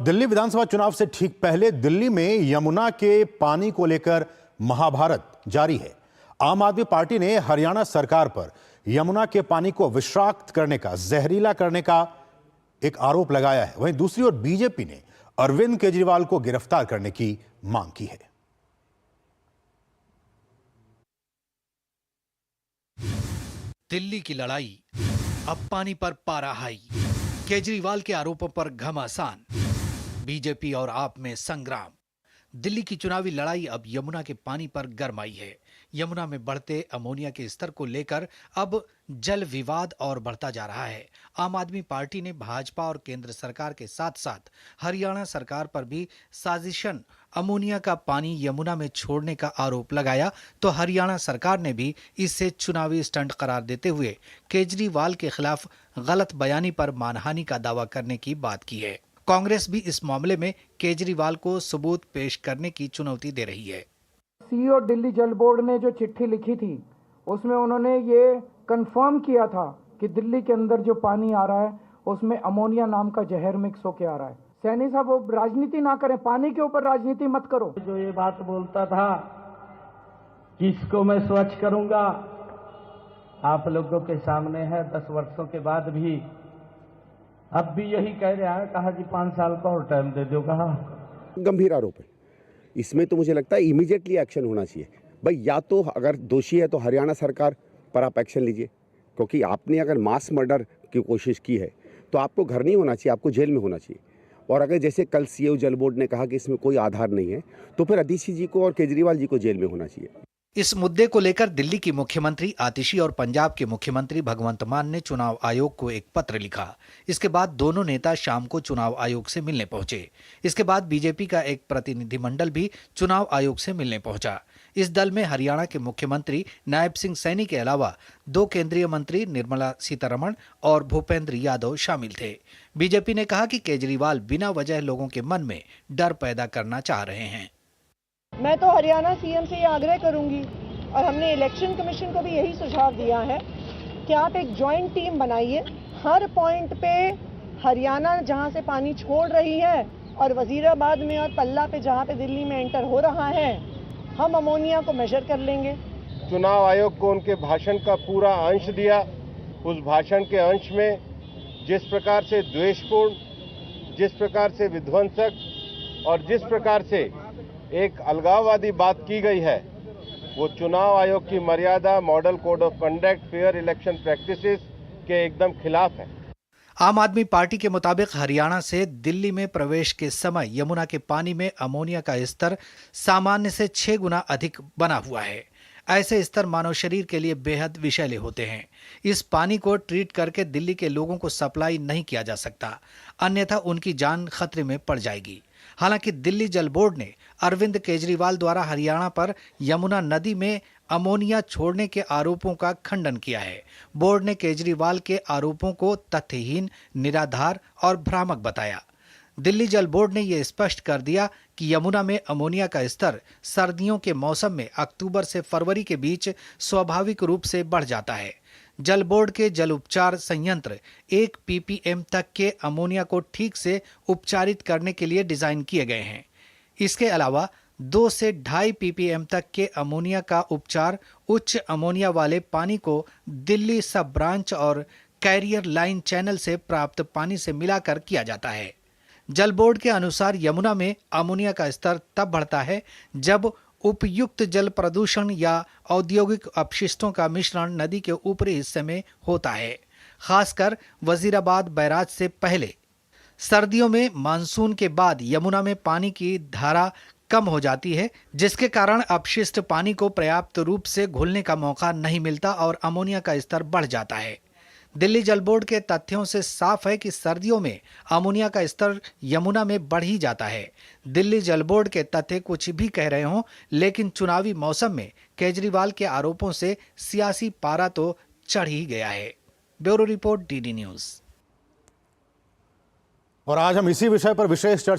दिल्ली विधानसभा चुनाव से ठीक पहले दिल्ली में यमुना के पानी को लेकर महाभारत जारी है। आम आदमी पार्टी ने हरियाणा सरकार पर यमुना के पानी को विषाक्त करने का, जहरीला करने का एक आरोप लगाया है। वहीं दूसरी ओर बीजेपी ने अरविंद केजरीवाल को गिरफ्तार करने की मांग की है। दिल्ली की लड़ाई, अब पानी पर पारा हाई। केजरीवाल के आरोपों पर घमासान। बीजेपी और आप में संग्राम। दिल्ली की चुनावी लड़ाई अब यमुना के पानी पर गरमाई है। यमुना में बढ़ते अमोनिया के स्तर को लेकर अब जल विवाद और बढ़ता जा रहा है। आम आदमी पार्टी ने भाजपा और केंद्र सरकार के साथ साथ हरियाणा सरकार पर भी साजिशन अमोनिया का पानी यमुना में छोड़ने का आरोप लगाया, तो हरियाणा सरकार ने भी इसे चुनावी स्टंट करार देते हुए केजरीवाल के खिलाफ गलत बयानी पर मानहानि का दावा करने की बात की है। कांग्रेस भी इस मामले में केजरीवाल को सबूत पेश करने की चुनौती दे रही है। सीईओ दिल्ली जल बोर्ड ने जो चिट्ठी लिखी थी उसमें उन्होंने ये कंफर्म किया था कि दिल्ली के अंदर जो पानी आ रहा है उसमें अमोनिया नाम का जहर मिक्स होके आ रहा है। सैनी साहब, वो राजनीति ना करें, पानी के ऊपर राजनीति मत करो। जो ये बात बोलता था कि इसको मैं स्वच्छ करूंगा, आप लोगों के सामने है 10 वर्षों के बाद भी अब भी यही कह रहा है। कहा कि 5 साल का और टाइम दे दो। कहा गंभीर आरोप है, इसमें तो मुझे लगता है इमीडिएटली एक्शन होना चाहिए। भाई, या तो अगर दोषी है तो हरियाणा सरकार पर आप एक्शन लीजिए, क्योंकि आपने अगर मास मर्डर की कोशिश की है तो आपको घर नहीं होना चाहिए, आपको जेल में होना चाहिए। और अगर जैसे कल सीईओ जल बोर्ड ने कहा कि इसमें कोई आधार नहीं है, तो फिर अदिति जी को और केजरीवाल जी को जेल में होना चाहिए। इस मुद्दे को लेकर दिल्ली की मुख्यमंत्री आतिशी और पंजाब के मुख्यमंत्री भगवंत मान ने चुनाव आयोग को एक पत्र लिखा। इसके बाद दोनों नेता शाम को चुनाव आयोग से मिलने पहुंचे। इसके बाद बीजेपी का एक प्रतिनिधिमंडल भी चुनाव आयोग से मिलने पहुंचा। इस दल में हरियाणा के मुख्यमंत्री नायब सिंह सैनी के अलावा 2 केंद्रीय मंत्री निर्मला सीतारमण और भूपेंद्र यादव शामिल थे। बीजेपी ने कहा कि केजरीवाल बिना वजह लोगों के मन में डर पैदा करना चाह रहे हैं। मैं तो हरियाणा सीएम से ये आग्रह करूंगी और हमने इलेक्शन कमीशन को भी यही सुझाव दिया है कि आप एक जॉइंट टीम बनाइए। हर पॉइंट पे हरियाणा जहां से पानी छोड़ रही है और वजीराबाद में और पल्ला पे जहां पे दिल्ली में एंटर हो रहा है, हम अमोनिया को मेजर कर लेंगे। चुनाव आयोग को उनके भाषण का पूरा अंश दिया। उस भाषण के अंश में जिस प्रकार से द्वेषपूर्ण, जिस प्रकार से विध्वंसक और जिस प्रकार से एक अलगाववादी बात की गई है, वो चुनाव आयोग की मर्यादा, model code of conduct, fair election practices के एकदम खिलाफ है। आम आदमी पार्टी के मुताबिक हरियाणा से दिल्ली में प्रवेश के समय यमुना के पानी में अमोनिया का स्तर सामान्य से 6 गुना अधिक बना हुआ है। ऐसे स्तर मानव शरीर के लिए बेहद विषैले होते हैं। इस पानी को ट्रीट करके दिल्ली के लोगों को सप्लाई नहीं किया जा सकता, अन्यथा उनकी जान खतरे में पड़ जाएगी। हालांकि दिल्ली जल बोर्ड ने अरविंद केजरीवाल द्वारा हरियाणा पर यमुना नदी में अमोनिया छोड़ने के आरोपों का खंडन किया है। बोर्ड ने केजरीवाल के आरोपों को तथ्यहीन, निराधार और भ्रामक बताया। दिल्ली जल बोर्ड ने यह स्पष्ट कर दिया कि यमुना में अमोनिया का स्तर सर्दियों के मौसम में अक्टूबर से फरवरी के बीच स्वाभाविक रूप से बढ़ जाता है। जल बोर्ड के जल उपचार संयंत्र 1 ppm तक के अमोनिया को ठीक से उपचारित करने के लिए डिजाइन किए गए हैं। इसके अलावा 2 से 2.5 ppm तक के अमोनिया का उपचार उच्च अमोनिया वाले पानी को दिल्ली सब ब्रांच और कैरियर लाइन चैनल से प्राप्त पानी से मिलाकर किया जाता है। जल बोर्ड के अनुसार यमुना में अमोनिया का स्तर तब बढ़ता है जब उपयुक्त जल प्रदूषण या औद्योगिक अपशिष्टों का मिश्रण नदी के ऊपरी हिस्से में होता है, खासकर वजीराबाद बैराज से पहले। सर्दियों में मानसून के बाद यमुना में पानी की धारा कम हो जाती है, जिसके कारण अपशिष्ट पानी को पर्याप्त रूप से घुलने का मौका नहीं मिलता और अमोनिया का स्तर बढ़ जाता है। दिल्ली जल बोर्ड के तथ्यों से साफ है कि सर्दियों में अमोनिया का स्तर यमुना में बढ़ ही जाता है। दिल्ली जल बोर्ड के तथ्य कुछ भी कह रहे हों, लेकिन चुनावी मौसम में केजरीवाल के आरोपों से सियासी पारा तो चढ़ ही गया है। Bureau report, DD news. और आज हम इसी विषय पर विशेष चर्चा